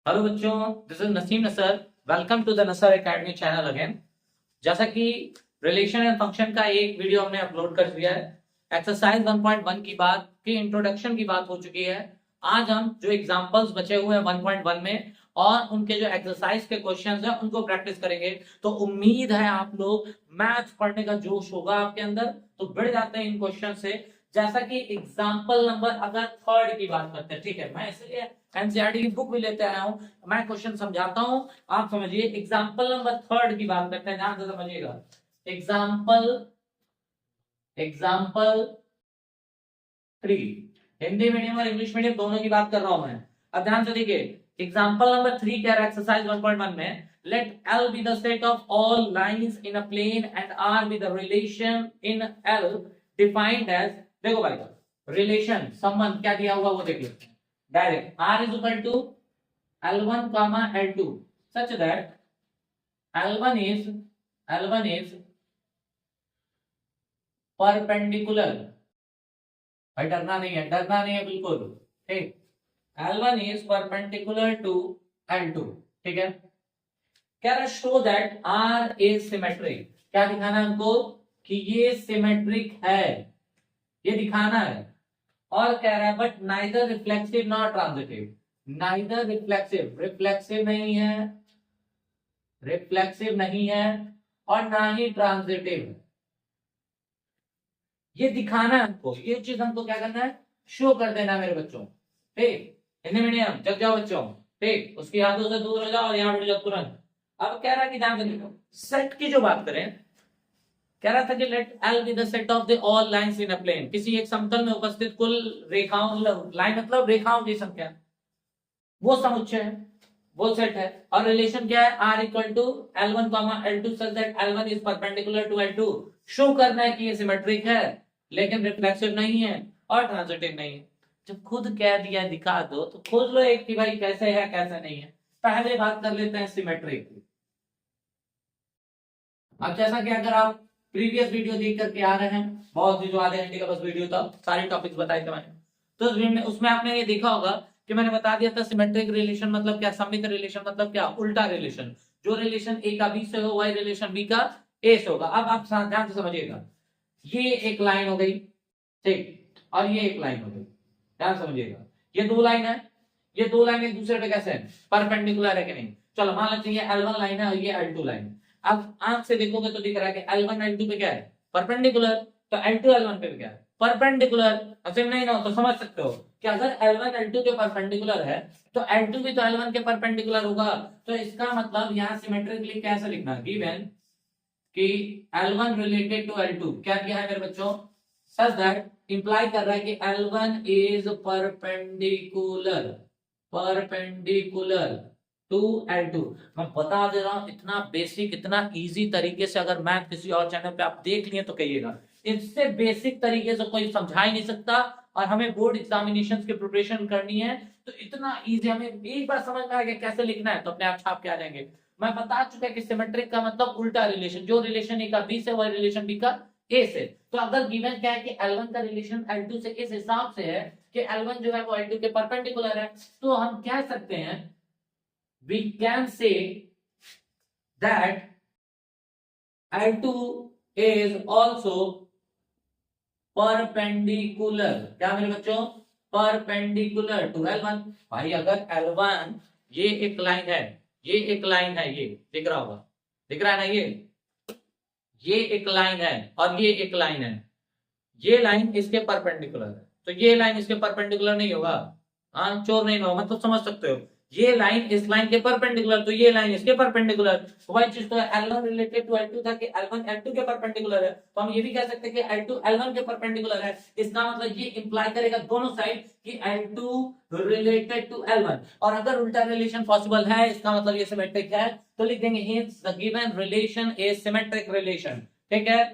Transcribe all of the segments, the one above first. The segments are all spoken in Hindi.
हेलो बच्चों, this is Naseem Nasar. Welcome to the Nasar academy channel again. जैसा कि रिलेशन एंड फंक्शन का एक वीडियो हमने अपलोड कर दिया है, एक्सरसाइज 1.1 की बात की इंट्रोडक्शन की बात हो चुकी है। आज हम जो एग्जांपल्स बचे हुए हैं 1.1 में और उनके जो एक्सरसाइज के क्वेश्चंस हैं उनको प्रैक्टिस करेंगे। तो उम्मीद है आप लोग मैथ्स पढ़ने का जोश होगा आपके अंदर, तो बढ़ जाते हैं इन क्वेश्चन से। जैसा कि एग्जाम्पल नंबर अगर थर्ड की बात करते हैं, ठीक है, मैं इसलिए एनसीईआरटी की बुक भी लेते आया हूं, मैं क्वेश्चन समझाता हूं, आप समझिए। एग्जाम्पल नंबर थर्ड की बात करते हैं, ध्यान से समझिएगा। एग्जाम्पल एग्जाम्पल 3, हिंदी मीडियम और इंग्लिश मीडियम दोनों की बात कर रहा हूं मैं। अब ध्यान से देखिए, एग्जाम्पल नंबर 3 क्या है एक्सरसाइज 1.1 में। Let L be the set of all lines in a plane and R be the relation in L defined as, देखो भाई, रिलेशन संबंध क्या दिया हुआ वो देख लेते हैं direct. R is equal to L1 comma L2 such that L1 is perpendicular। भाई डरना नहीं है, डरना नहीं है बिल्कुल, ठीक। L1 is perpendicular to L2, ठीक है। कह रहा show that R is symmetric। क्या दिखाना है हमको कि ये सिमेट्रिक है, ये दिखाना है। और कह रहा है but neither reflexive not transitive. Neither reflexive, reflexive नहीं है, रिफ्लेक्सिव नहीं है और ना ही ट्रांजिटिव। ये दिखाना है हमको, ये चीज हमको क्या करना है, शो कर देना मेरे बच्चों, ठीक। हिंदी मीडियम जग जाओ बच्चों, ठीक, उसकी यादों से दूर हो जाओ और यहाँ बैठ जाओ तुरंत। अब कह रहा है कि ध्यान से देखो, सेट की जो बात करें, कह रहा था कि let L be the set of the all lines in a plane. किसी एक समतल में उपस्थित कुल रेखाओं, लाइन मतलब रेखाओं की संख्या, वो समुच्चय है, वो सेट है। और रिलेशन क्या है, R equal to L1 comma L2 such that L1 is perpendicular to L2। Show करना है कि ये सिमेट्रिक है लेकिन रिफ्लेक्सिव नहीं है और ट्रांजिटिव नहीं है। जब खुद कह दिया दिखा दो तो खोज लो एक कि भाई कैसे है कैसे नहीं है। पहले बात कर लेते हैं सिमेट्रिक की। अब जैसा कि अगर आप प्रीवियस वीडियो देख करके आ रहे हैं, बहुत ही जो आधे घंटे का बस वीडियो था, सारे टॉपिक्स बताए थे मैंने, तो उसमें आपने ये देखा होगा कि मैंने बता दिया था सिमेट्रिक रिलेशन मतलब क्या, सममित रिलेशन मतलब क्या, उल्टा रिलेशन। जो रिलेशन ए का बी से हो वही रिलेशन बी का ए से होगा। अब आप ध्यान से समझिएगा, ये एक लाइन हो गई, ठीक, और ये एक लाइन हो गई, ध्यान समझिएगा। ये दो लाइन है, ये दो लाइन एक दूसरे पे कैसे है, परपेंडिकुलर है कि नहीं। चलो मान लेते हैं ये L1 लाइन है और ये L2 लाइन। अब आंख से देखोगे तो दिख रहा है कि L1 L2 पे क्या है, परपेंडिकुलर। तो L2 L1 पे क्या है, परपेंडिकुलर। सेम नहीं ना, तो समझ सकते हो कि अगर L1 L2 के परपेंडिकुलर है तो L2 भी तो L1 के परपेंडिकुलर होगा। तो इसका मतलब यहाँ सिमेट्रिकली कैसे लिखना, गिवन कि L1 रिलेटेड टू L2 क्या किया है मेरे बच्चों, सच दैट इंप्लाई कर रहा है कि L1 is perpendicular to L2। मैं बता दे रहा हूं, इतना बेसिक, इतना इजी तरीके से अगर मैथ किसी और चैनल पे आप देख लिए तो कहिएगा, इससे बेसिक तरीके से कोई समझा ही नहीं सकता। और हमें बोर्ड एग्जामिनेशन की प्रिपरेशन करनी है तो इतना इजी, हमें एक बार समझ में आ गया कैसे लिखना है तो अपने आप छाप के आ जाएंगे। मैं बता चुका कि सिमेट्रिक का मतलब उल्टा रिलेशन, जो रिलेशन ए का बी से वही रिलेशन बी का ए से। तो अगर गिवन क्या है कि L1 का रिलेशन L2 से इस हिसाब से है कि L1 जो है वो L2 के परपेंडिकुलर है, तो हम कह सकते हैं, we can say that L2 is also perpendicular. क्या मेरे बच्चों, परपेंडिकुलर टू L1। भाई अगर L1 ये एक लाइन है, ये एक लाइन है, ये दिख रहा होगा, दिख रहा है ना, ये एक लाइन है और ये एक लाइन है, ये लाइन इसके परपेंडिकुलर है, तो ये लाइन इसके परपेंडिकुलर नहीं होगा। हाँ, चोर नहीं होगा, मतलब समझ सकते हो, ये लाइन इस लाइन के परपेंडिकुलर तो ये लाइन इसके परपेंडिकुलर। तो वही चीज तो L1 रिलेटेड टू L2 था कि L1 L2 के परपेंडिकुलर है, तो हम ये भी कह सकते हैं कि L2 L1 के परपेंडिकुलर है। इसका मतलब ये इंप्लाई करेगा दोनों साइड कि L2 रिलेटेड टू L1। और अगर उल्टा रिलेशन पॉसिबल है, इसका मतलब ये सिमेट्रिक है, तो लिख देंगे hints the given relation is symmetric relation. ठीक है,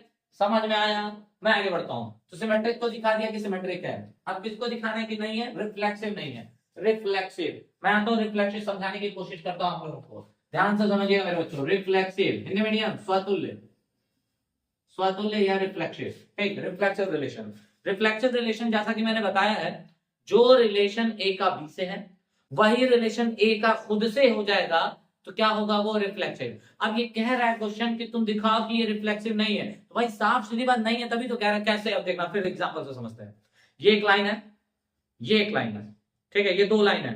समझ में आया। मैं आगे बढ़ता हूं, तो सिमेट्रिक को दिखा दिया कि सिमेट्रिक है। अब किसको दिखाना है कि नहीं है, रिफ्लेक्सिव नहीं है, रिफ्लेक्सिव। मैं तो रिफ्लेक्सिव समझाने की कोशिश करता हूं आप लोगों को, ध्यान से समझिएगा मेरे बच्चों। रिफ्लेक्सिव हिंदी मीडियम स्वतुल्य, स्वतुल्य या रिफ्लेक्सिव, ठीक, रिफ्लेक्सिव रिलेशन। रिफ्लेक्सिव रिलेशन जैसा कि मैंने बताया है, जो रिलेशन ए का बी से है वही रिलेशन ए का खुद से हो जाएगा तो क्या होगा, वो रिफ्लेक्सिव। अब ये कह रहा है क्वेश्चन कि तुम दिखाओ कि ये रिफ्लेक्सिव नहीं है, तो भाई साफ सीधी बात नहीं है, तभी तो कह रहा है कैसे। अब देखना फिर एग्जांपल से समझते हैं। ये एक लाइन है, ये एक लाइन है, ठीक है, ये दो लाइन है।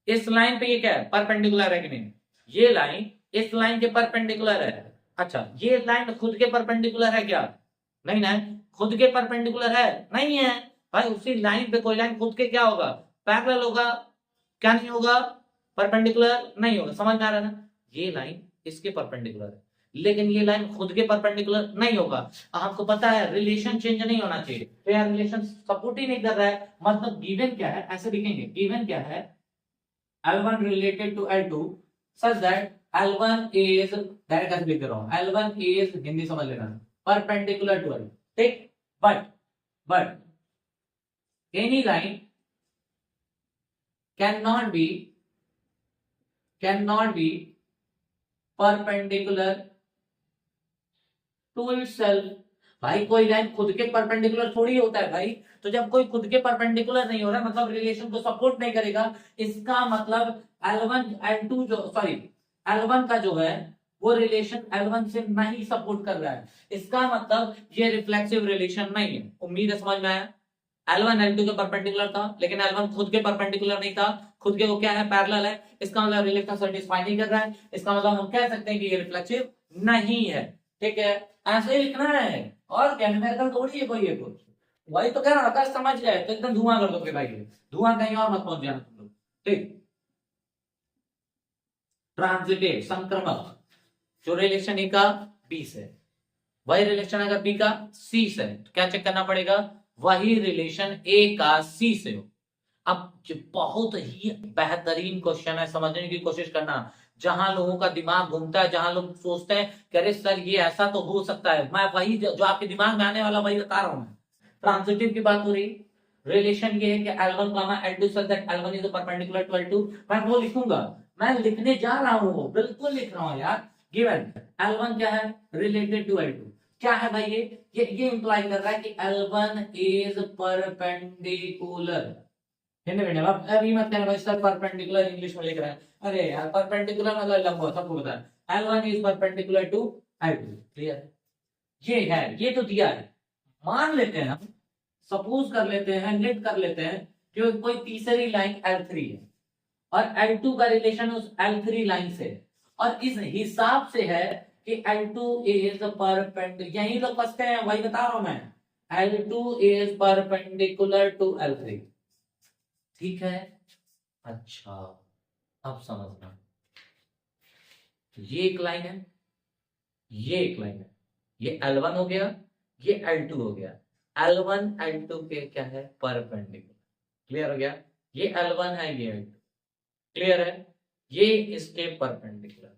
इस लाइन पे ये क्या है, परपेंडिकुलर है कि नहीं? ये लाइन इस लाइन के परपेंडिकुलर है। अच्छा, ये लाइन खुद के परपेंडिकुलर है क्या? नहीं ना, खुद के परपेंडिकुलर है नहीं है भाई। उसी लाइन पे कोई लाइन खुद के क्या होगा, पैरेलल होगा, क्या नहीं होगा, परपेंडिकुलर नहीं होगा। समझ में आ रहा है ना? ये लाइन इसके परपेंडिकुलर है, लेकिन ये लाइन खुद के परपेंडिकुलर नहीं होगा। हमको पता है रिलेशन चेंज नहीं होना चाहिए, तो यार रिलेशन सपोर्ट ही नहीं कर रहा है। मतलब गिवन क्या है, ऐसे लिखेंगे, गिवन क्या है, L1 related to L2 such that L1 is, direct ऐसे लिख रहा हूं, L1 is, हिंदी समझ लेना, परपेंडिकुलर टू L, ठीक। But any line cannot be perpendicular to itself। भाई कोई लाइन खुद के परपेंडिकुलर थोड़ी होता है भाई। तो जब कोई खुद के परपेंडिकुलर नहीं हो रहा, मतलब रिलेशन को सपोर्ट नहीं करेगा, इसका मतलब L1 L2 जो सॉरी L1 का जो है वो रिलेशन L1 से नहीं सपोर्ट कर रहा है। इसका मतलब ये रिफ्लेक्सिव रिलेशन नहीं है। उम्मीद है समझ में आया। L1 L2 के परपेंडिकुलर था, लेकिन L1 खुद के परपेंडिकुलर नहीं था। खुद के वो क्या है, पैरेलल है। इसका मतलब रिलेशन सेटिस्फाई नहीं कर रहा है। इसका मतलब हम कह सकते हैं कि ये रिफ्लेक्सिव नहीं है। ठीक है, ऐसे ही लिखना है, और क्या न्यूमेरिकल थोड़ी है कोई ये कुछ। वही तो कह रहा हूं, अगर समझ गए तो एकदम धुआं कर दो फिर भाई, धुआं कहीं और मत पहुंच जाना तुम लोग। ठीक, ट्रांजिटिव संक्रमक जो रिलेशन ए का बी से, वही रिलेशन अगर बी का सी से, तो क्या चेक करना पड़ेगा, वही रिलेशन ए का सी से हो। अब बहुत ही बेहतरीन क्वेश्चन है, समझने की कोशिश करना। जहां लोगों का दिमाग घूमता है, जहां लोग सोचते हैं कि अरे सर ये ऐसा तो हो सकता है, मैं वही जो आपके दिमाग में आने वाला वही बता रहा हूं। मैं ट्रांजिटिव की बात हो रही, रिलेशन ये है कि L1, L2 such that L1 is perpendicular to L2। मैं वो लिखूंगा, मैं लिखने जा रहा हूं, बिल्कुल लिख रहा हूं यार। गिवन L1 क्या है, रिलेटेड टू L2। क्या है भाई, ये इंप्लाई कर रहा है कि L1 इज परपेंडिकुलर। अभी मत कहना भाई सर परपेंडिकुलर इंग्लिश में लिख रहा है। अरे यार परपेंडिकुलर मतलब लंबा, सबको पता है। L1 is perpendicular to L2। Clear, ये है, ये तो दिया है। मान लेते हैं हम, सपोज कर लेते हैं, लेट कर लेते हैं कि कोई तीसरी लाइन L3 है और L2 का रिलेशन उस L3 लाइन से, और इस हिसाब से है कि L2 इज परपेंडिकुलर, यही लोग फंसते हैं, वही बता रहा हूं मैं। L2 is perpendicular to L3। ठीक है, अच्छा अब समझना, ये एक लाइन है, ये एक लाइन है, ये L1 हो गया, ये L2 हो गया। L1 L2 के क्या है, परपेंडिकुलर। क्लियर हो गया, ये L1 है, ये L2। क्लियर है, ये इसके परपेंडिकुलर।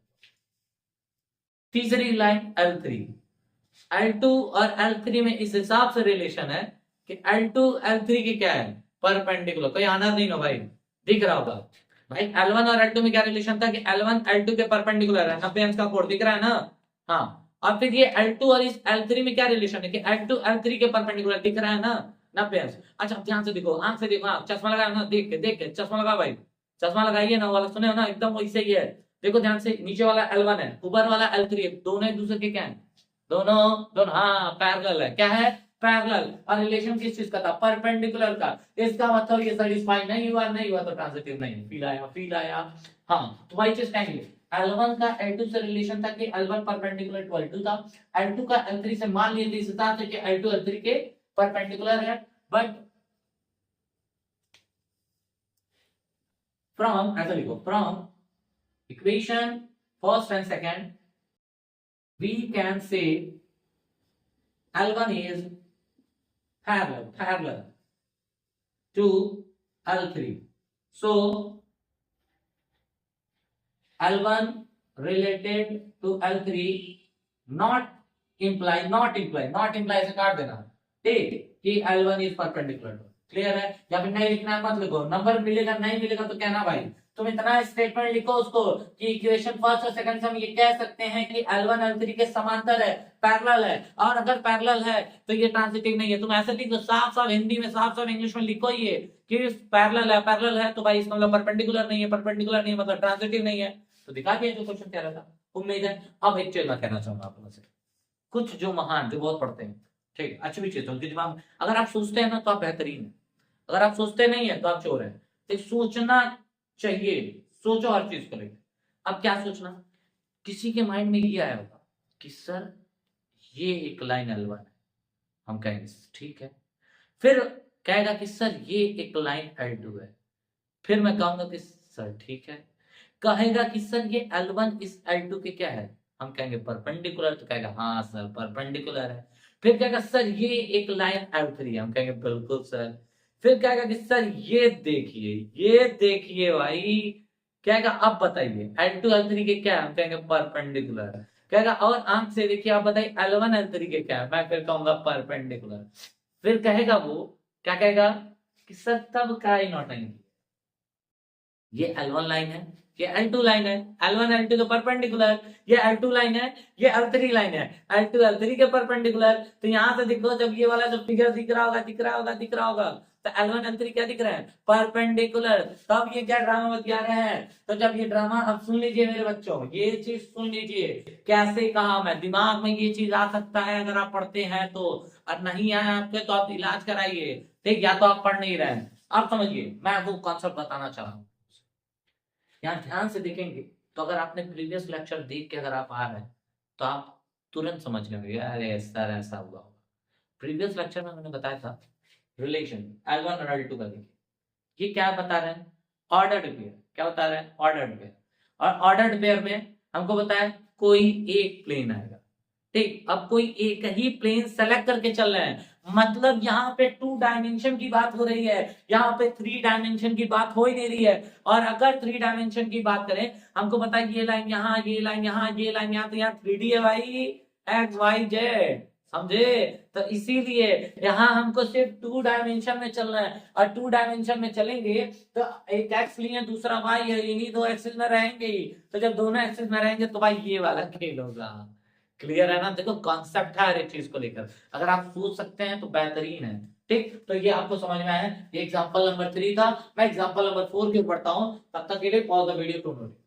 तीसरी लाइन L3, L2 और L3 में इस हिसाब से रिलेशन है कि L2 L3 के क्या है, परपेंडिकुलर। कोई आना नहीं ना भाई, दिख रहा होगा भाई। L1 और L2 में क्या रिलेशन था कि L1 L2 के परपेंडिकुलर है, 90 अंश का कोण दिख रहा है ना। हाँ, और फिर ये L2 और इस L3 में क्या रिलेशन है कि L2 L3 के परपेंडिकुलर दिख रहा है ना, 90 अंश। अच्छा ध्यान से देखो, आंख से देखो, हाँ चश्मा लगाया ना, देख के चश्मा लगा भाई, चश्मा लगाइए ना, वाला सुने हो ना, एकदम वैसे ही है। देखो ध्यान से, नीचे वाला L1 है, ऊपर वाला L3 है, दोनों एक दूसरे के क्या है, दोनों हाँ पैरेलल है। क्या है, पैरेलल। और रिलेशन किस चीज का था, परपेंडिकुलर का। इसका मतलब ये सेटिस्फाई नहीं हुआ तो ट्रांजिटिव नहीं। फील आया। हाँ, तो वही चीज कहेंगे, L1 का L2 से रिलेशन था कि L1 परपेंडिकुलर टू L2 था। L2 का L3 से मान लिए इस हिसाब से कि L2 L3 के परपेंडिकुलर है। बट फ्रॉम, ऐसा लिखो, from equation first and second we can say L1 is parallel to L3. So L1 related to L3 not imply से काट देना, ठीक, कि L1 is perpendicular to। Clear है, या फिर नहीं लिखना मत लिखो, नंबर मिलेगा नहीं मिलेगा तो कहना भाई। तुम इतना स्टेटमेंट लिखो उसको कि इक्वेशन फर्स्ट और सेकंड से हम ये कह सकते हैं कि L1 L3 के समांतर है, पैरेलल है, और अगर पैरेलल है तो ये ट्रांजिटिव नहीं है। तुम ऐसे लिख दो, साफ साफ हिंदी में, साफ साफ इंग्लिश में लिखो ये कि पैरेलल है तो भाई इसका मतलब परपेंडिकुलर नहीं है, परपेंडिकुलर नहीं है मतलब ट्रांजिटिव नहीं है। तो दिखा दिया जो क्वेश्चन कह रहा था। उम्मीद है। अब एक चीज मैं कहना चाहूंगा आप लोगों से, कुछ जो महान जो बहुत पढ़ते हैं, ठीक, अच्छी भी चीज है उनके दिमाग में, अगर आप सोचते हैं ना तो आप बेहतरीन है, अगर आप सोचते नहीं है तो आप चोर है। तो सोचना चाहिए, सोचो हर चीज को लेकर। अब क्या सोचना, किसी के माइंड में ये आया होगा कि सर ये एक लाइन L1 है, हम कहेंगे ठीक है, फिर कहेगा कि सर ये एक लाइन L2 है, फिर मैं कहूंगा कि सर ठीक है, कहेगा कि सर ये L1 इस L2 के क्या है, हम कहेंगे परपेंडिकुलर, तो कहेगा हाँ सर परपेंडिकुलर है। फिर कहेगा सर ये एक लाइन L3 है, हम कहेंगे बिल्कुल सर। फिर कहेगा कि सर ये देखिए भाई, कहेगा अब बताइए L2 L3 के क्या है, हम कहेंगे परपेंडिकुलर है। कहेगा और आंख से देखिए आप बताइए L1 L3 के क्या है, मैं फिर कहूंगा परपेंडिकुलर। फिर कहेगा वो क्या कहेगा कि सर तब का ही नौटंकी, ये L1 लाइन है, ये L2 लाइन है, L1 L2 के परपेंडिकुलर, ये L2 लाइन है, ये L3 लाइन है, L2 L3 के परपेंडिकुलर। तो यहां से देखो, जब ये वाला जो फिगर दिख रहा होगा तो L1 L3 क्या दिख रहा है, परपेंडिकुलर। तब ये क्या ड्रामा बतिया रहे हैं, तो जब ये ड्रामा, अब सुन लीजिए मेरे बच्चों, ये चीज सुन लीजिए, कैसे कहा मैं, दिमाग में ये चीज आ सकता है अगर आप पढ़ते हैं तो, और नहीं आया आपके तो आप इलाज कराइए, ठीक, या तो आप पढ़ नहीं रहे हैं। अब समझिए, मैं वो कॉन्सेप्ट बताना चाह रहा हूँ। यहाँ ध्यान से देखेंगे तो अगर आपने प्रीवियस लेक्चर देख के अगर आप आ रहे हैं तो आप तुरंत समझ गए अरे सर ऐसा हुआ होगा। प्रीवियस लेक्चर में मैंने बताया था रिलेशन L1 और L2 का, देखिए ये क्या बता रहे हैं, ऑर्डर्ड पेयर। क्या बता रहे हैं, ऑर्डर्ड पेयर। और ऑर्डर्ड पेयर में हमको बताया कोई एक प्लेन आएगा, ठीक। अब कोई एक ही प्लेन सेलेक्ट करके चल रहे हैं, मतलब यहाँ पे 2 डायमेंशन की बात हो रही है, यहाँ पे 3 डायमेंशन की बात हो ही नहीं रही है। और अगर 3 डायमेंशन की बात करें, हमको पता है ये लाइन यहाँ, ये लाइन यहाँ, ये लाइन यहाँ, तो यहाँ 3D है भाई, एक्स वाई जेड, समझे। तो इसीलिए यहाँ हमको सिर्फ 2 डायमेंशन में चलना है, और 2 डायमेंशन में चलेंगे तो एक एक्स लिए दूसरा वाई है, इन्हीं 2 एक्सिस में रहेंगे ही। तो जब दोनों एक्सिस में रहेंगे तो भाई ये वाला खेल होगा। क्लियर है ना, देखो कॉन्सेप्ट है हर एक चीज को लेकर, अगर आप सोच सकते हैं तो बेहतरीन है, ठीक। तो ये आपको समझ में आया, ये एग्जांपल नंबर 3 था। मैं एग्जांपल नंबर 4 की पढ़ता हूं, तब तक के लिए pause the video to note.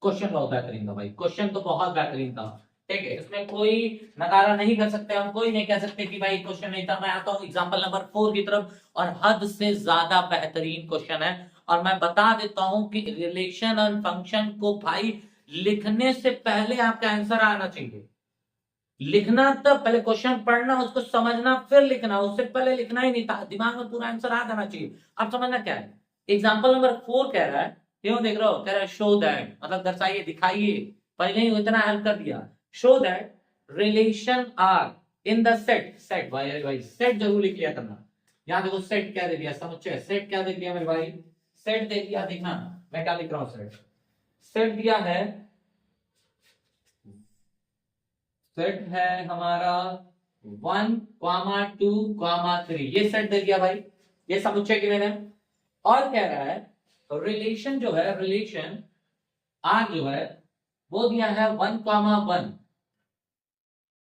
Question बहुत बेहतरीन था भाई, क्वेश्चन तो बहुत बेहतरीन था, ठीक है, इसमें कोई नकारा नहीं कर सकते हम, कोई नहीं कह सकते कि भाई क्वेश्चन नहीं था। मैं आता हूं एग्जांपल नंबर 4 की तरफ, और हद से ज्यादा बेहतरीन क्वेश्चन है। और मैं बता देता हूं कि रिलेशन और फंक्शन को भाई लिखने से पहले आपका आंसर आना चाहिए। लिखना तब, पहले क्वेश्चन पढ़ना, उसको समझना, फिर लिखना, उससे पहले लिखना ही नहीं था, दिमाग में पूरा आंसर आ जाना चाहिए। अब समझना क्या है, एग्जाम्पल नंबर 4 कह रहा है, क्यों देख रहे हो, कह रहा है शो दैट, मतलब दर्शाइए, दिखाइए, पहले ही इतना हेल्प कर दिया। Show that relation R in the set, set भाई, भाई सेट जरूर लिख लिया करना। यहाँ देखो सेट क्या दे दिया, समझे, सेट क्या दे दिया मेरे भाई, सेट दे दिया, देखना मैं क्या लिख रहा हूं, सेट, सेट दिया है, सेट है हमारा 1, 2, 3, ये सेट दे दिया भाई, ये समुच्चय की मैंने। और कह रहा है रिलेशन जो है, रिलेशन आर जो है वो दिया है 1, 1,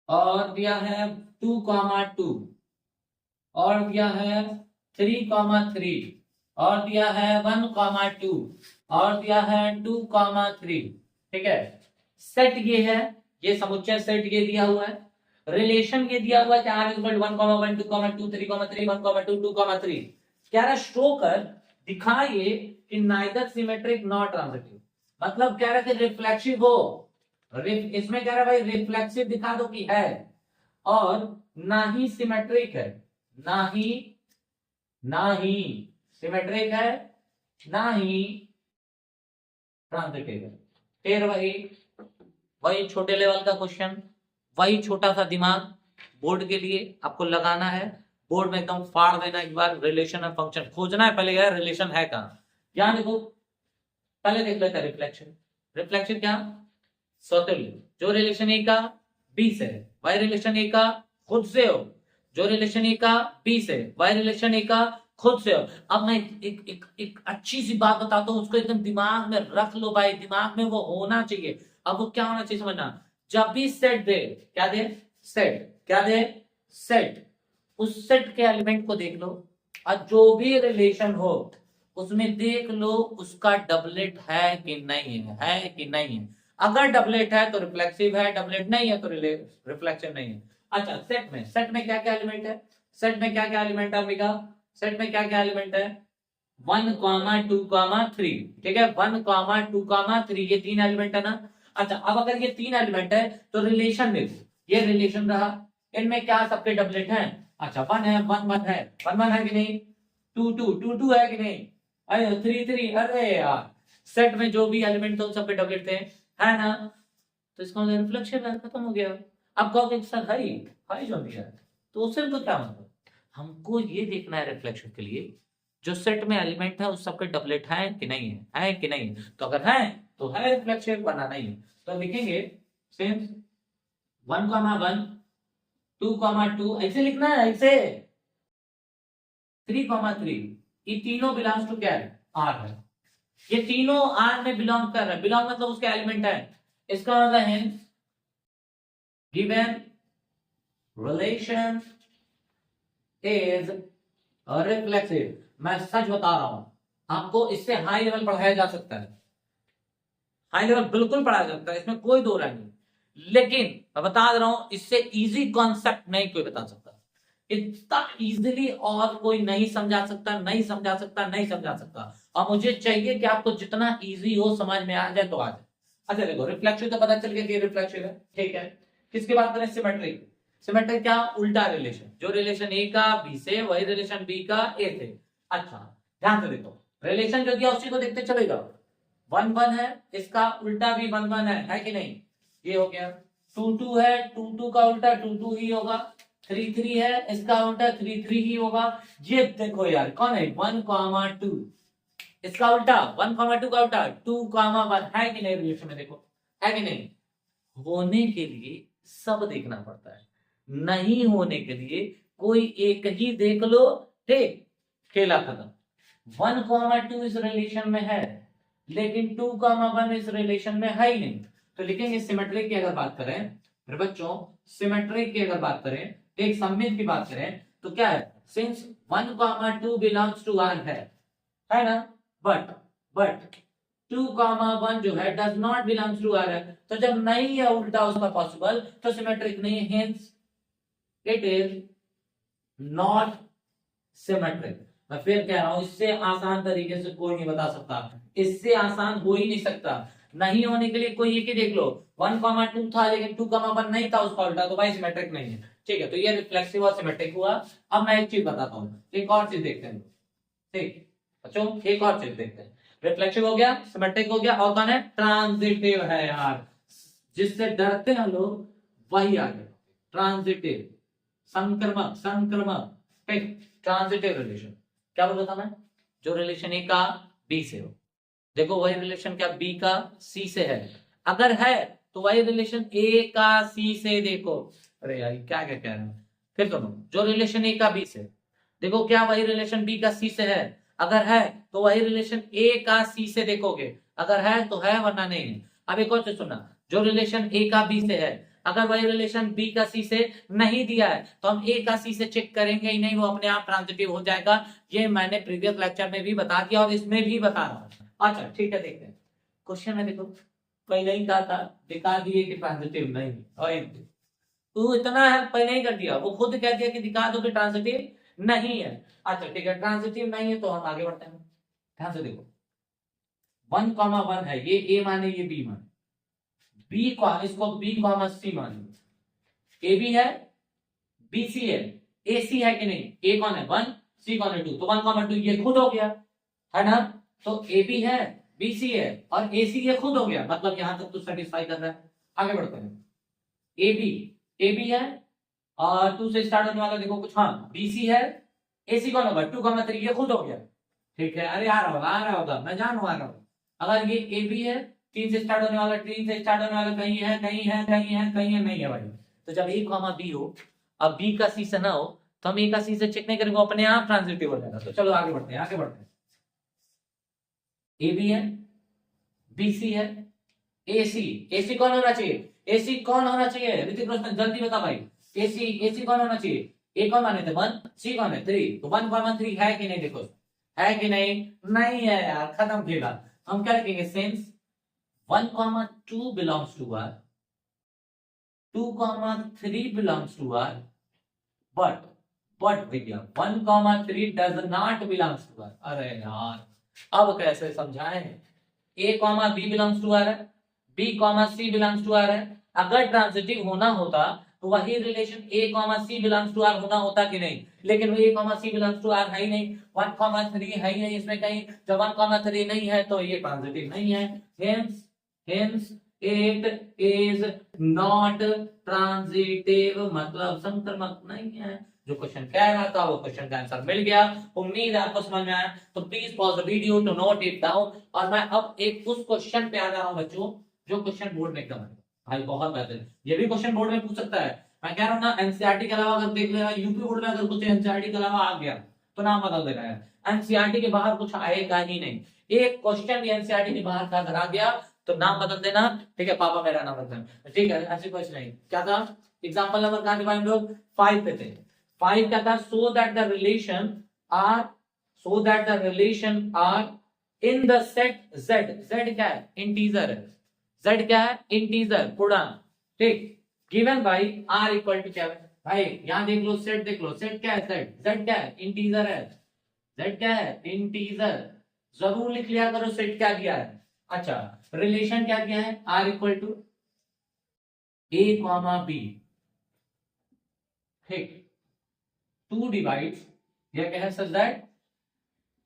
और दिया है 2, 2, और दिया है 3, 3, और दिया है 1, 2, और दिया है 2, 3, ठीक है। सेट ये है, ये समुच्चय सेट ये दिया हुआ है, रिलेशन ये दिया हुआ है कि r = 1, 1, 2, 2, 3, 3, 1, 2, 2, 3, कह रहा शो कर, दिखाइए कि नाइदर सिमेट्रिक नॉट ट्रांजिटिव, मतलब कह रहा है कि रिफ्लेक्सिव हो, इसमें कह रहा है भाई रिफ्लेक्सिव दिखा दो कि है, और ना ही सिमेट्रिक है, ना ही सिमेट्रिक है, ना ही ट्रांजिटिव है। फिर वही छोटे लेवल का क्वेश्चन, वही छोटा सा दिमाग बोर्ड के लिए आपको लगाना है, बोर्ड में एकदम फाड़ देना एक बार, रिलेशन और फंक्शन खोजना है पहले, यार रिलेशन है कहां। यहां देखो, पहले देख लेते हैं रिफ्लेक्शन। रिफ्लेक्शन क्या, स्वतुल्य, जो रिलेशन ए का बी से, वही रिलेशन ए का खुद से हो, जो रिलेशन ए का बी से, वही रिलेशन ए का खुद से। अब मैं एक अच्छी सी बात बताता हूँ, उसको एकदम दिमाग में रख लो भाई, दिमाग में वो होना चाहिए। अब वो क्या होना चाहिए समझना, जब भी सेट दे, क्या दे, सेट, क्या दे, सेट, उस सेट के एलिमेंट को देख लो और जो भी रिलेशन हो उसमें देख लो उसका डबलेट है कि नहीं है कि नहीं है। अगर डबलेट है तो रिफ्लेक्सिव है, डबलेट नहीं है तो रिफ्लेक्सिव नहीं है। अच्छा, सेट में क्या क्या एलिमेंट है, सेट में क्या क्या एलिमेंट है अम्बिका, सेट में क्या क्या एलिमेंट है, 1,2,3, ठीक है, 1,2,3, ये 3 एलिमेंट है ना। अच्छा, अब अगर ये 3 एलिमेंट है तो रिलेशन देखो, ये रिलेशन रहा, इनमें क्या सबके डबलेट हैं, अच्छा 1 है, 1 है, 1 है कि नहीं, 2 है कि नहीं, अरे 3 अरे यार, सेट में जो भी एलिमेंट थे उन सबके डबलेट थे, है ना। तो इसका मतलब रिफ्लेक्शन है, खत्म हो गया। अब कहोगे सर हाई जो दिया है तो उससे तो क्या मतलब, हमको ये देखना है रिफ्लेक्शन के लिए जो सेट में एलिमेंट है उस सबके डबलेट है कि नहीं है कि नहीं है। तो अगर है तो है रिफ्लेक्शन, वरना नहीं है। तो लिखेंगे सेम 1,1, 2,2, ऐसे लिखना है, ऐसे 3,3, ये तीनों बिलोंग्स टू क्या है, आर है। ये तीनों आर में बिलोंग कर रहे हैं, बिलोंग मतलब उसके एलिमेंट है। इसका मतलब है गिवन रिलेशन इज रिफ्लेक्सिव। मैं सच बता रहा हूं आपको, इससे हाई लेवल पढ़ाया जा सकता है, हाई लेवल बिल्कुल पढ़ाया जा सकता है, इसमें कोई दो राय नहीं। लेकिन मैं बता रहा हूं इससे इजी कॉन्सेप्ट नहीं कोई बता सकता, इतना इजीली और कोई नहीं समझा सकता, नहीं समझा सकता, नहीं समझा सकता। और मुझे चाहिए कि आपको जितना इजी हो समझ में आ जाए तो आ जाए। अच्छा देखो, रिफ्लेक्शन तो पता चल गया कि रिफ्लेक्शन है, ठीक है। किसकी बात करें, सिमेट्रिक। सिमेट्रिक क्या, उल्टा रिलेशन, जो रिलेशन ए का बी से वही रिलेशन बी का ए से। अच्छा ध्यान से देखो, रिलेशन जो दिया उसी को देखते चलेगा। 1,1 है, इसका उल्टा भी 1,1 है कि नहीं, ये हो गया। 2,2 है, 2,2 का उल्टा 2,2 ही होगा। 3,3 है, इसका उल्टा 3,3 ही होगा। ये देखो यार कौन है, 1,2, इसका उल्टा 1,2 का उल्टा 2,1 है कि नहीं, रिलेशन में देखो है कि नहीं। होने के लिए सब देखना पड़ता है, नहीं होने के लिए कोई एक ही देख लो, ठीक, खेला खत्म। 1,2 इस रिलेशन में है लेकिन 2,1 इस रिलेशन में है ही नहीं। तो लिखेंगे सिमेट्रिक की अगर बात करें मेरे बच्चों, सिमेट्रिक की अगर बात करें, एक सममित की बात करें तो क्या है, सिंस 1,2 बिलोंग्स टू आर है ना, बट 2,1 जो है does not belongs to R है। तो जब नहीं है उल्टा उसका पॉसिबल तो सिमेट्रिक नहीं है, hence it is not symmetric. मैं फिर कह रहा हूं, इससे आसान तरीके से कोई नहीं बता सकता, इससे आसान हो ही नहीं सकता। नहीं होने के लिए कोई एक ही देख लो, 1,2 था लेकिन 2,1 नहीं था उसका उल्टा, तो भाई सिमेट्रिक नहीं है, ठीक है। तो ये रिफ्लेक्सिव और सिमेट्रिक हुआ। अब मैं एक चीज बताता हूँ, एक और चीज देखते हैं, ठीक बच्चों, एक और चीज देखते हैं। रिफ्लेक्सिव हो गया, सिमेट्रिक हो गया, और कौन है, ट्रांजिटिव है यार, जिससे डरते हैं लोग वही आ गया, ट्रांजिटिव, संक्रमक, संक्रमक, ठीक, ट्रांजिटिव रिलेशन। क्या बोल रहा था मैं, जो रिलेशन ए का बी से हो, देखो वही रिलेशन क्या बी का सी से है, अगर है तो वही रिलेशन ए का सी से देखो। अरे यार क्या क्या कह रहे हैं, फिर सुनो, जो रिलेशन ए का बी से, देखो क्या वही रिलेशन बी का सी से है, अगर है तो वही रिलेशन ए का सी से देखोगे, अगर है तो है वरना नहीं है। अब एक और चीज सुनना, जो रिलेशन ए का बी से है, अगर वही रिलेशन बी का सी से नहीं दिया है तो हम ए का सी से चेक करेंगे ही नहीं, वो अपने आप ट्रांजिटिव हो जाएगा। ये मैंने प्रीवियस लेक्चर में भी बता दिया और इसमें भी बता रहा हूं। अच्छा ठीक है, देखते हैं क्वेश्चन में, देखो पहले ही कहा था, दिखा दिए कि ट्रांजिटिव नहीं, और तू इतना है पहले ही कर दिया, वो खुद कह दिया कि दिखा दो कि ट्रांजिटिव नहीं है। अच्छा ठीक है, ट्रांजिटिव नहीं है तो हम आगे बढ़ते हैं। ध्यान से देखो, 1,1 है, ये ए माने ये बी माने, बी को इसको बी कॉमा सी माने, ए बी है बी सी है, ए सी है कि नहीं, ए कौन है 1, सी कौन है 2, तो 1,2 ये खुद हो गया है ना। तो ए बी है, बी सी है और ए सी ये खुद हो गया, मतलब यहां तक तो सेटिस्फाई कर रहा है। आगे बढ़ते हैं, ए बी है और 2 से स्टार्ट होने वाला देखो कुछ, हाँ बी सी है, ए सी कौन होगा 2,3 ये खुद हो गया, ठीक है। अरे आ रहा होगा मैं जान आ रहा हूँ। अगर ये ए बी है, 3 से स्टार्ट होने वाला, 3 से स्टार्ट होने वाला कहीं है, कहीं है, कहीं है, कहीं है, नहीं है भाई। तो जब ए कॉमा बी हो, अब बी का सी से ना हो तो हम ए का सी से चेक नहीं करेंगे, अपने आप ट्रांजिटिव हो जाएगा। तो चलो आगे बढ़ते हैं, आगे बढ़ते हैं। ए बी है, बी सी है, ए सी। ए सी कौन होना चाहिए? ए सी कौन होना चाहिए ऋतिक रोशन, जल्दी बता भाई। ए सी कौन होना चाहिए? ए कौन माने थे 1, सी कौन है 3, तो 1,3 है कि नहीं? देखो है कि नहीं? नहीं है यार, खत्म खेला। हम क्या लिखेंगे? Since 1,2 belongs to R, 2,3 belongs to R, but भैया 1,3 does not belongs to R. अरे यार अब कैसे समझाएं? A comma B belongs to R है, B comma C belongs to R है। अगर ट्रांजिटिव होना होता तो वही relation A comma C belongs to R होना होता कि नहीं? लेकिन वो A comma C belongs to R है ही नहीं, 1,3 है ही नहीं इसमें कहीं। जब 1,3 नहीं है तो ये ट्रांजिटिव नहीं है। Hence it is not transitive, मतलब संक्रमक नहीं है। जो क्वेश्चन कह रहा था वो क्वेश्चन का आंसर मिल गया। उम्मीद है आपको समझ में आया। तो please pause the video to note it down. और मैं अब एक उस क्वेश्चन पे आ जा रहा हूं बच्चों जो क्वेश्चन बोर्ड में एकदम है भाई, बहुत बेहतर। ये भी क्वेश्चन बोर्ड में पूछ सकता है। मैं कह रहा हूं ना, एनसीईआरटी के अलावा अगर देख लेगा यूपी बोर्ड में, अगर कुछ एनसीईआरटी के अलावा आ गया तो नाम बदल देना है। एनसीईआरटी के बाहर कुछ आएगा ही नहीं। एक क्वेश्चन भी एनसीईआरटी के बाहर का अगर आ गया तो नाम बदल देना, ठीक है? पापा मेरा नाम बदल, ठीक है? ऐसी कुछ नहीं। क्या था एग्जांपल नंबर? कहां थे भाई हम लोग? 5 पे थे। 5 क्या था? So that the relation R in the set z। z क्या है? इंटीजर है। z क्या है? इंटीजर, पूर्णांक, ठीक? Given by r equal to क्या है भाई? यहां देख लो, सेट देख लो। सेट क्या है? सेट z क्या है? इंटीजर है। z क्या है? इंटीजर। जरूर लिख लिया करो सेट क्या दिया है। अच्छा, रिलेशन क्या किया है? r equal to a comma b, ठीक? 2 डिवाइड्स, यह क्या है sir? That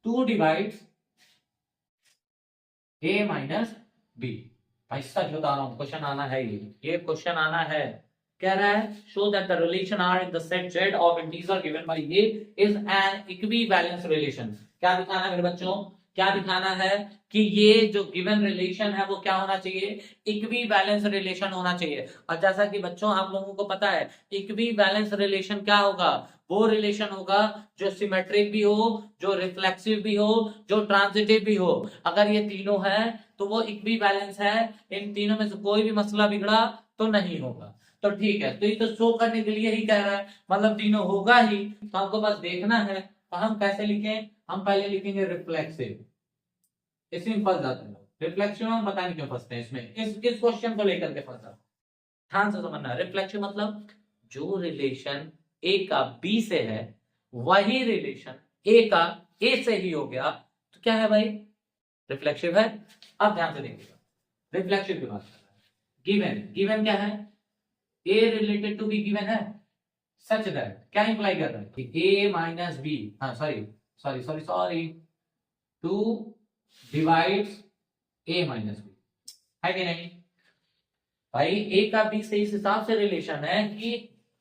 2 divides a minus b। भाई सच बता रहा हूं, क्वेश्चन आना है, ये क्वेश्चन आना है। कह रहा है show that the relation R in the set z of integer given by a is an equivalence relation. क्या दिखाना है मेरे बच्चों? क्या दिखाना है? कि ये जो गिवन रिलेशन है वो क्या होना चाहिए? इक्विवेलेंस रिलेशन होना चाहिए। और जैसा कि बच्चों आप लोगों को पता है, इक्विवेलेंस रिलेशन क्या होगा? वो रिलेशन होगा जो सिमेट्रिक भी हो, जो रिफ्लेक्सिव भी हो, जो ट्रांजिटिव भी हो। अगर ये तीनों है तो वो इक्विवेलेंस है। इन तीनों में से कोई भी मसला बिगड़ा तो नहीं होगा। तो ठीक है, तो ये तो शो करने के लिए ही कह रहा है, मतलब तीनों होगा ही। तो हमको बस देखना है। तो हम कैसे लिखें? हम पहले लिखेंगे रिफ्लेक्सिव। इसमें फंस जाते हैं लोग। रिफ्लेक्सिव में पता नहीं क्यों फंसते हैं इसमें, इस क्वेश्चन को लेकर के फंसा। ध्यान से समझना, रिफ्लेक्सिव मतलब जो रिलेशन ए का बी से है वही रिलेशन ए का ए से ही हो गया, तो क्या है भाई? रिफ्लेक्सिव है। अब ध्यान से देखिएगा, रिफ्लेक्सिव की बात कर रहा है। गिवन क्या है? ए रिलेटेड टू बी गिवन है, सच दैट क्या इंप्लाई कर रहा है कि ए माइनस बी, हाँ sorry 2 divides A minus B, है कि नहीं भाई? ए का बी से इस हिसाब से रिलेशन है कि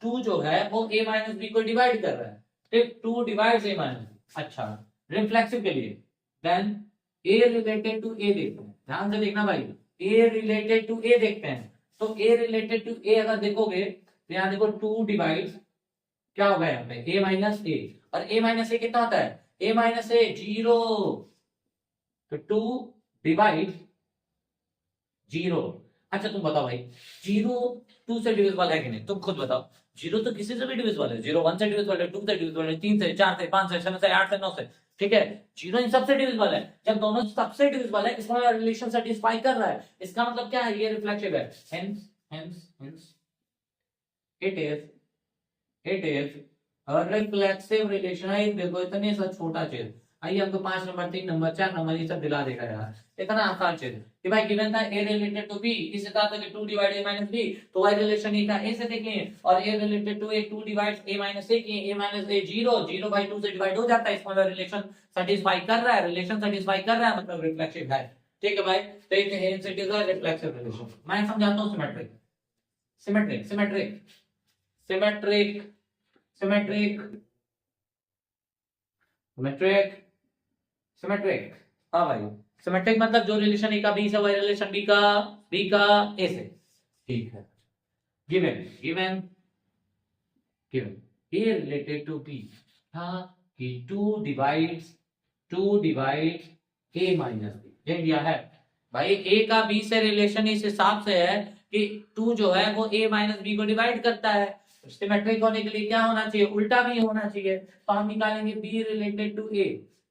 2 जो है वो ए माइनस बी को डिवाइड कर रहा है, ठीक? 2 डिवाइड्स ए माइनस बी। अच्छा, रिफ्लेक्सिव के लिए देन ए रिलेटेड टू ए देखते हैं। ध्यान से देखना भाई, ए रिलेटेड टू ए देखते हैं। तो ए रिलेटेड टू ए अगर देखोगे तो यहां देखो 2 डिवाइड्स क्या होगा यहाँ पे? ए माइनस ए। और ए माइनस ए कितना होता है? ए माइनस ए 0। तो 2 डिवाइड 0। अच्छा तुम बताओ भाई, 0 2 से डिविजिबल है कि नहीं? तुम खुद बताओ। 0 तो किसी से भी डिविजिबल है। 0 1 से डिविजिबल है, 2 से डिविजिबल है, 3 से, 4 से, 5 से, 6 से, 8 से, 9 से, ठीक है? 0 इन सबसे डिविजिबल है। जब दोनों सबसे डिविजिबल है, इसका रिलेशन सेटिस्फाई कर रहा है। इसका मतलब क्या है? ये रिफ्लेक्सिव है। Hence it is a reflexive relation है। देखो इतने सा छोटा चीज, आइए हमको 5 नंबर 3 नंबर 4 नंबर ये सब दिला देगा यार। इतना आसान चीज कि भाई गिवन था ए रिलेटेड टू बी, इसे कहा था कि 2 डिवाइड ए माइनस बी, तो वाई रिलेशन ए का ए से देखें। और A related to A 2 divides A minus A की, ए माइनस ए 0 बाई 2 से डिवाइड हो जाता है। इसका मतलब रिलेशन सेटिस्फाई कर रहा है, रिलेशन सेटिस्फाई कर रहा है, मतलब रिफ्लेक्सिव है। ठीक है भाई, तो it is a reflexive relation. मैं समझाता हूं symmetric symmetric symmetric symmetric symmetric symmetric symmetric. हाँ भाई, सिमेट्रिक मतलब जो रिलेशन ए का बी से वही रिलेशन बी का ए से। ठीक है, given given given A related to B था कि 2 डिवाइड A माइनस B, ये दिया है भाई। A का B से रिलेशन इस हिसाब से है कि 2 जो है वो A माइनस B को डिवाइड करता है। सिमेट्रिक होने के लिए क्या होना चाहिए, उल्टा भी होना चाहिए। तो हम निकालेंगे B related to A,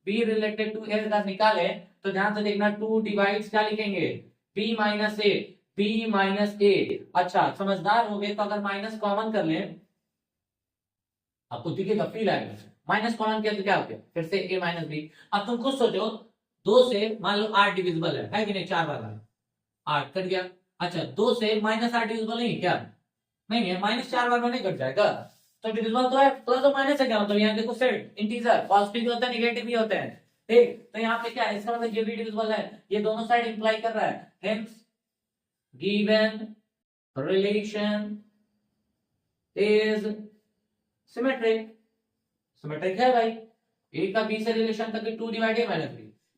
B related to A का निकाले तो ध्यान से देखना 2 डिवाइड्स क्या लिखेंगे, B minus A, B minus A। अच्छा समझदार हो गए तो अगर माइनस कॉमन कर लें आपको दिखेगा फील आएगा, माइनस कॉमन किया तो क्या हो गया फिर से A माइनस B। अब तुम खुद सोचो 2 से मान लो 8 डिविजिबल है कि नहीं, 4 बार 8 कट गया। अच्छा 2 से माइनस 8 डिविजिबल नहीं क्या, नहीं है, माइनस 4 बार में नहीं कट जाएगा तो डिविजिबल तो है, प्लस और माइनस है क्या मतलब यहाँ देखो सेट इंटीजर पॉजिटिव भी होते हैं नेगेटिव भी होते हैं, ठीक। तो यहाँ पे क्या है, इसका मतलब ये भी डिविजिबल है, ये दोनों साइड इंप्लाई कर रहा है, hence given relation is symmetric. Symmetric है भाई, ए का बी से रिलेशन था कि 2 डिवाइड ए माइनस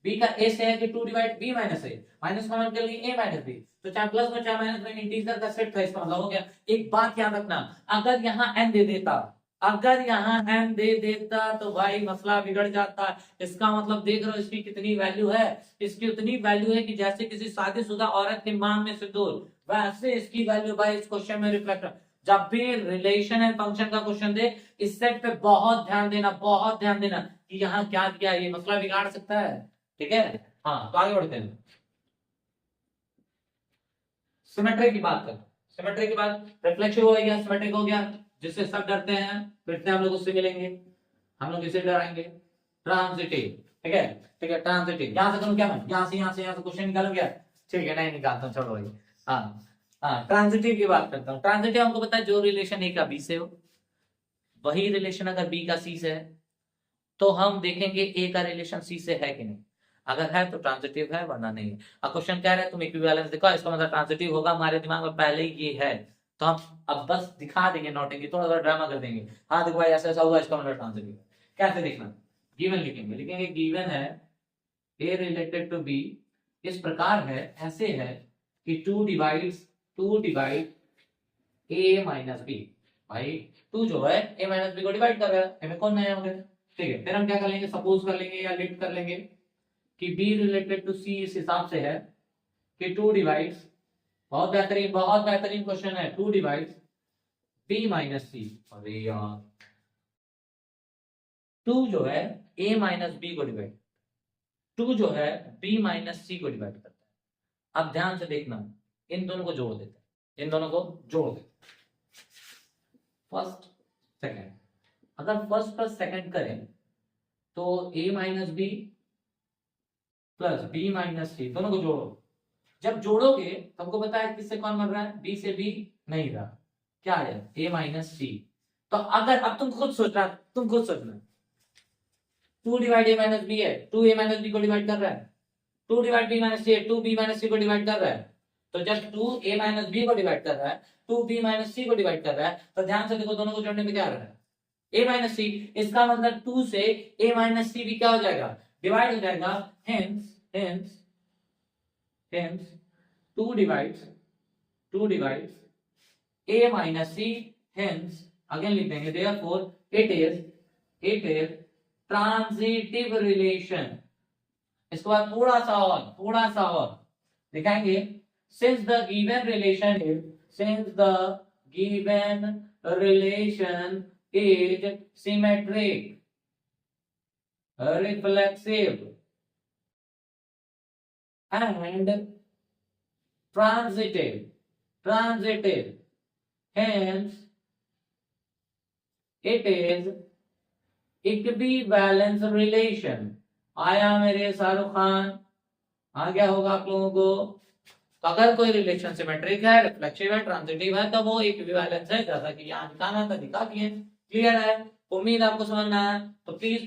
बी का ए से है कि 2 डिवाइड बी माइनस ए, माइनस कॉमन कर लिए ए माइनस बी, तो चाहे प्लस में चाहे माइनस में इंटीजर का सेट था, इसका मतलब हो गया। एक बात याद रखना, अगर यहाँ n दे देता, अगर यहाँ n दे देता तो भाई मसला बिगड़ जाता है। इसका मतलब देख रहे हो इसकी कितनी वैल्यू है, इसकी उतनी वैल्यू है कि जैसे किसी शादीशुदा औरत के मांग में सिंदूर, वैसे इसकी वैल्यू भाई इस क्वेश्चन में रिफ्लेक्ट। जब भी रिलेशन एंड फंक्शन का क्वेश्चन दे इस सेट पे बहुत ध्यान देना, बहुत ध्यान देना कि यहाँ क्या दिया है, ये मसला बिगाड़ सकता है, ठीक है। हाँ तो आगे बढ़ते हैं, सिमेट्री की बात कर, सिमेट्री के बाद रिफ्लेक्सिव हो गया, सिमेट्रिक हो गया, जिससे सब डरते हैं फिर से हम लोग उससे मिलेंगे, हम लोग इसे डराएंगे, ट्रांजिटिव, ठीक है, ठीक है ट्रांजिटिव। यहां से करूं क्या मैं, यहाँ से क्वेश्चन निकालूं क्या, ठीक है नहीं निकालता हूं, चलो भाई। हाँ हाँ ट्रांजिटिव की बात करता हूँ। ट्रांजिटिव हमको पता है जो रिलेशन ए का बी से हो वही रिलेशन अगर बी का सी से है तो हम देखेंगे ए का रिलेशन सी से है कि नहीं, अगर है तो ट्रांजिटिव है वरना नहीं है। अब क्वेश्चन कह रहा है तुम इक्विवेलेंस दिखाओ, इसका मतलब ट्रांजिटिव होगा, हमारे दिमाग में पहले ही ये है तो हम अब बस दिखा देंगे, नोटेंगे थोड़ा सा ड्रामा कर देंगे, हाँ देखो भाई ऐसा ऐसा हुआ इसका मतलब ट्रांजिटिव। कैसे देखना, गिवन लिखेंगे, लिखेंगे गिवन है ए रिलेटेड टू बी इस प्रकार है, ऐसे है कि 2 डिवाइड ए माइनस बी, भाई 2 जो है ए माइनस बी को डिवाइड कर रहा है, हमें कौन नया हो गया, ठीक है। फिर हम क्या कर लेंगे, सपोज कर लेंगे या लिफ्ट कर लेंगे कि B रिलेटेड टू C इस हिसाब से है कि 2 डिवाइड्स, बहुत बेहतरीन क्वेश्चन है, 2 डिवाइड्स B माइनस C। अरे यार 2 जो है A माइनस B को डिवाइड, 2 जो है B माइनस C को डिवाइड करता है। अब ध्यान से देखना, इन दोनों को जोड़ देते हैं, इन दोनों को जोड़ देते फर्स्ट सेकंड, अगर फर्स्ट प्लस सेकंड करें तो A minus B plus B minus C दोनों को जोड़ो, जब जोड़ोगे तो हमको पता है किससे कौन बन रहा है, बी से बी नहीं रहा, क्या है ए माइनस सी। तो अगर अब तुम खुद सोचना 2 डिवाइड ए माइनस बी है, 2 ए माइनस बी को डिवाइड कर रहा है, 2 डिवाइड बी माइनस सी है, 2 बी माइनस सी को डिवाइड कर रहा है। तो जब 2 ए माइनस बी को डिवाइड कर रहा है, 2 बी माइनस सी को डिवाइड कर रहा है, तो ध्यान से देखो दोनों को जोड़ने में क्या आ रहा है, ए माइनस सी। इसका मतलब 2 से ए माइनस सी भी क्या हो जाएगा, डिवाइड हो जाएगा। hence 2 divides a minus c, hence again लिख देंगे therefore it is transitive relation। इसके बाद थोड़ा सा और दिखाएंगे, since the given relation is symmetric, reflexive and transitive, hence it is equivalence relation। आया मेरे शाहरुख खान, आ गया होगा आप लोगों को। तो अगर कोई रिलेशन सिमेट्रिक है, रिफ्लेक्सिव है, ट्रांजिटिव है तो वो इक्विवेलेंस है, जैसा कि यहाँ दिखाना था दिखा दिए, क्लियर है। उम्मीद आपको समझ में आया, तो प्लीज